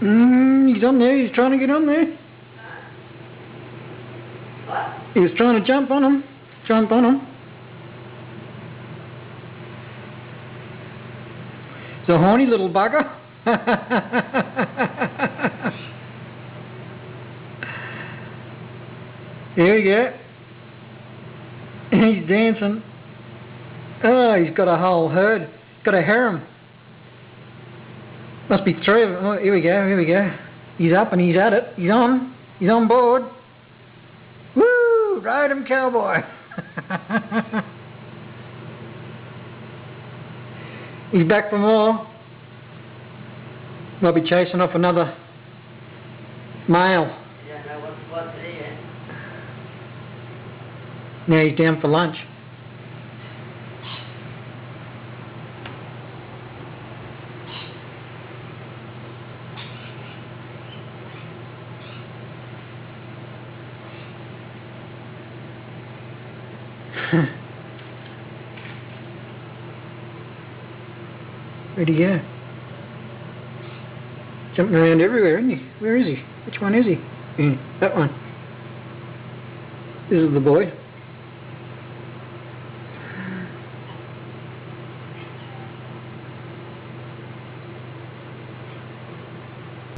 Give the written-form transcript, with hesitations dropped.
He's on there. He's trying to get on there. He was trying to jump on him. Jump on him. It's a horny little bugger. Here we go. He's dancing. Oh, he's got a whole herd. Got a harem. Must be 3 of them. Oh, here we go, here we go. He's up and he's at it. He's on. He's on board. Woo! Ride him, cowboy. He's back for more. Might be chasing off another male. Yeah, no, what's here? Now he's down for lunch. Where'd he go? Jumping around everywhere, isn't he? Where is he? Which one is he? That one. This is the boy.